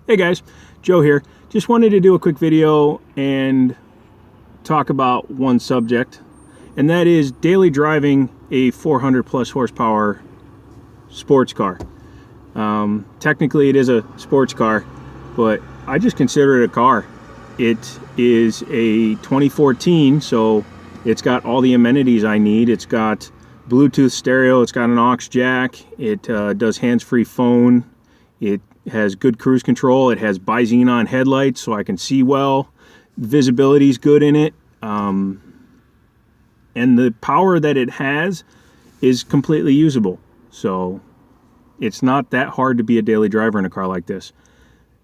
Hey guys, Joe here. Just wanted to do a quick video and talk about one subject, and that is daily driving a 400 plus horsepower sports car. Technically it is a sports car, but I just consider it a car. It is a 2014, so it's got all the amenities I need. It's got Bluetooth stereo, it's got an aux jack, it does hands-free phone, it has good cruise control, it has bi-xenon headlights so I can see well, visibility's good in it, and the power that it has is completely usable. So it's not that hard to be a daily driver in a car like this.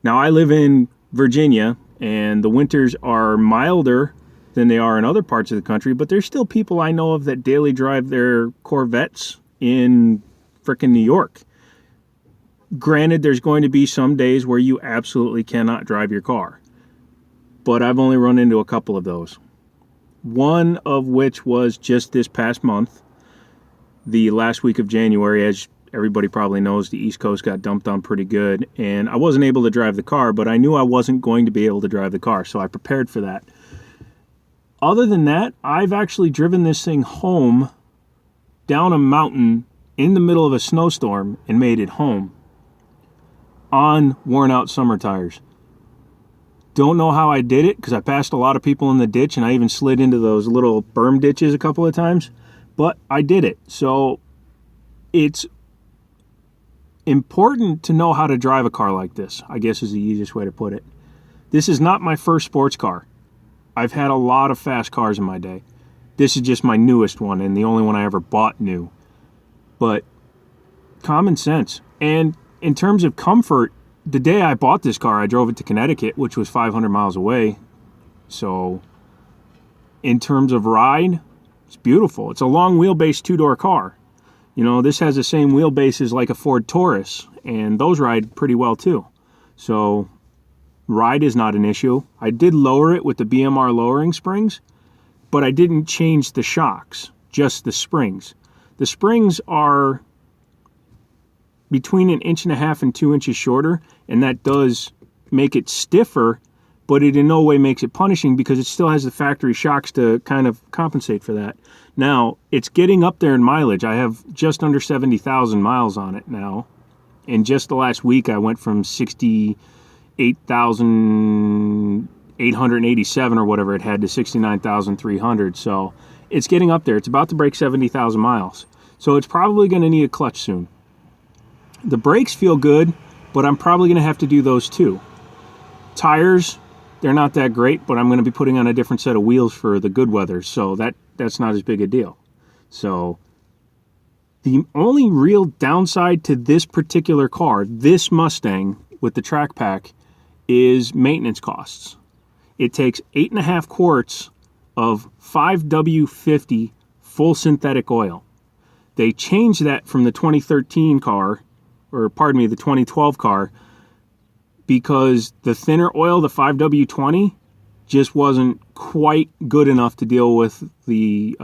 Now I live in Virginia and the winters are milder than they are in other parts of the country, but there's still people I know of that daily drive their Corvettes in frickin' New York. Granted, there's going to be some days where you absolutely cannot drive your car, but I've only run into a couple of those. One of which was just this past month, the last week of January. As everybody probably knows, the East Coast got dumped on pretty good, and I wasn't able to drive the car, but I knew I wasn't going to be able to drive the car, so I prepared for that. Other than that, I've actually driven this thing home down a mountain in the middle of a snowstorm and made it home on worn out summer tires. Don't know how I did it because I passed a lot of people in the ditch and I even slid into those little berm ditches a couple of times, but I did it. So it's important to know how to drive a car like this, I guess is the easiest way to put it. This is not my first sports car. I've had a lot of fast cars in my day. This is just my newest one and the only one I ever bought new. But common sense. And in terms of comfort, the day I bought this car, I drove it to Connecticut, which was 500 miles away. So in terms of ride, it's beautiful. It's a long wheelbase two-door car. You know, this has the same wheelbase as like a Ford Taurus, and those ride pretty well too. So ride is not an issue. I did lower it with the BMR lowering springs, but I didn't change the shocks, just the springs. The springs are between 1.5 inches and 2 inches shorter, and that does make it stiffer, but it in no way makes it punishing because it still has the factory shocks to kind of compensate for that. Now, it's getting up there in mileage. I have just under 70,000 miles on it now. And just the last week, I went from 68,887 or whatever it had to 69,300. So it's getting up there. It's about to break 70,000 miles. So it's probably going to need a clutch soon. The brakes feel good, but I'm probably going to have to do those too. Tires, they're not that great, but I'm going to be putting on a different set of wheels for the good weather, so that's not as big a deal. So the only real downside to this particular car, this Mustang with the track pack, is maintenance costs. It takes 8.5 quarts of 5W50 full synthetic oil. They changed that from the 2013 car, or pardon me, the 2012 car, because the thinner oil, the 5W20, just wasn't quite good enough to deal with the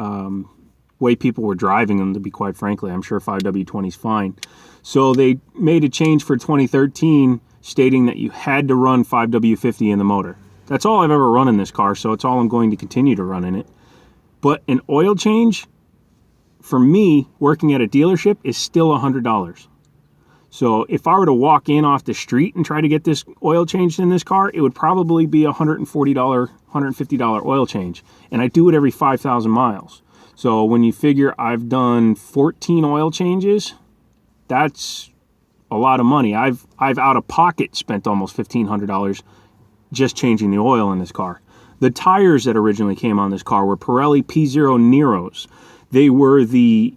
way people were driving them, to be quite frankly. I'm sure 5W20 is fine. So they made a change for 2013 stating that you had to run 5W50 in the motor. That's all I've ever run in this car, so it's all I'm going to continue to run in it. But an oil change, for me, working at a dealership, is still $100. So if I were to walk in off the street and try to get this oil changed in this car, it would probably be a $140, $150 oil change. And I do it every 5,000 miles. So when you figure I've done 14 oil changes, that's a lot of money. I've out of pocket spent almost $1,500 just changing the oil in this car. The tires that originally came on this car were Pirelli P0 Neros. They were the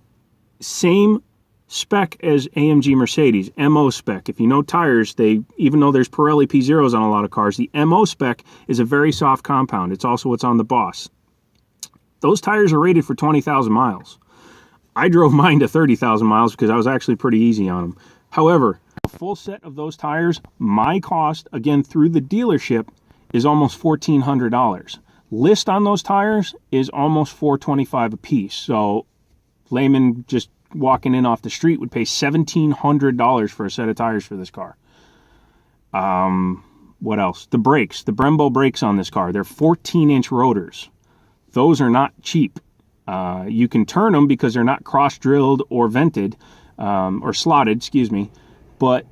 same spec as AMG Mercedes, MO spec. If you know tires, even though there's Pirelli P0s on a lot of cars, the MO spec is a very soft compound. It's also what's on the Boss. Those tires are rated for 20,000 miles. I drove mine to 30,000 miles because I was actually pretty easy on them. However, a full set of those tires, my cost, again, through the dealership, is almost $1,400. List on those tires is almost $425 a piece. So layman just walking in off the street would pay $1,700 for a set of tires for this car. What else? The brakes, the Brembo brakes on this car, they're 14-inch rotors. Those are not cheap. You can turn them because they're not cross-drilled or vented, or slotted, excuse me, but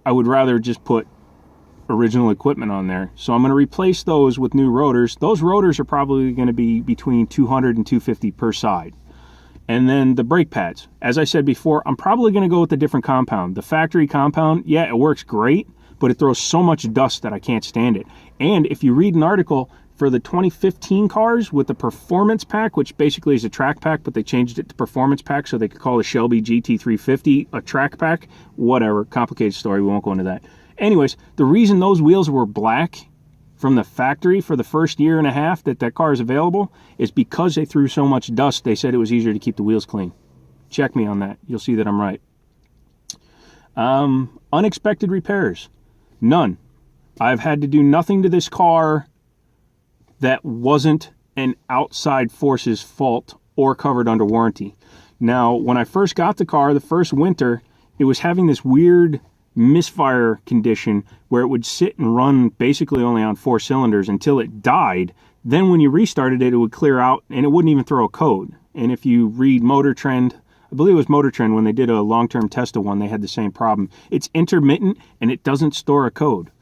I would rather just put original equipment on there. So I'm going to replace those with new rotors. Those rotors are probably going to be between 200 and 250 per side. And then the brake pads. As I said before, I'm probably going to go with a different compound. The factory compound, yeah, it works great, but it throws so much dust that I can't stand it. And if you read an article for the 2015 cars with the performance pack, which basically is a track pack, but they changed it to performance pack so they could call the Shelby GT350 a track pack, whatever, complicated story, we won't go into that. Anyways, the reason those wheels were black from the factory for the first year and a half that that car is available is because they threw so much dust. They said it was easier to keep the wheels clean. Check me on that. You'll see that I'm right. Unexpected repairs. None. I've had to do nothing to this car that wasn't an outside force's fault or covered under warranty. Now, when I first got the car, the first winter, it was having this weird misfire condition where it would sit and run basically only on 4 cylinders until it died. Then when you restarted it, it would clear out and it wouldn't even throw a code. And if you read Motor Trend, I believe it was Motor Trend, when they did a long-term test of one, they had the same problem. It's intermittent and it doesn't store a code.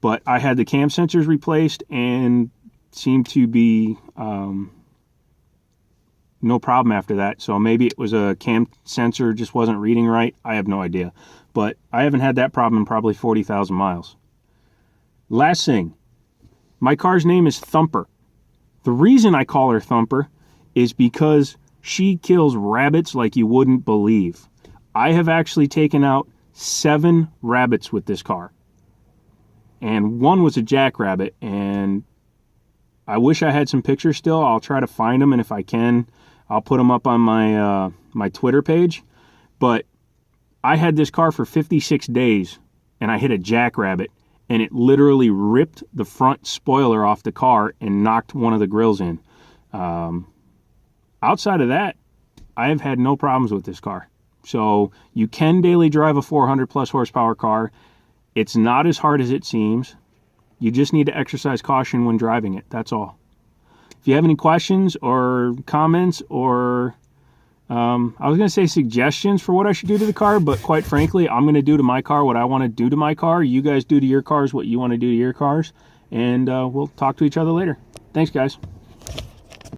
But I had the cam sensors replaced and seemed to be no problem after that. So maybe it was a cam sensor just wasn't reading right. I have no idea. But I haven't had that problem in probably 40,000 miles. Last thing, my car's name is Thumper. The reason I call her Thumper is because she kills rabbits like you wouldn't believe. I have actually taken out 7 rabbits with this car. And one was a jackrabbit, and I wish I had some pictures still. I'll try to find them, and if I can, I'll put them up on my my Twitter page. But I had this car for 56 days, and I hit a jackrabbit, and it literally ripped the front spoiler off the car and knocked one of the grills in. Outside of that, I have had no problems with this car. So you can daily drive a 400 plus horsepower car. It's not as hard as it seems. You just need to exercise caution when driving it. That's all. If you have any questions or comments or I was going to say suggestions for what I should do to the car, but quite frankly, I'm going to do to my car what I want to do to my car. You guys do to your cars what you want to do to your cars. And we'll talk to each other later. Thanks, guys.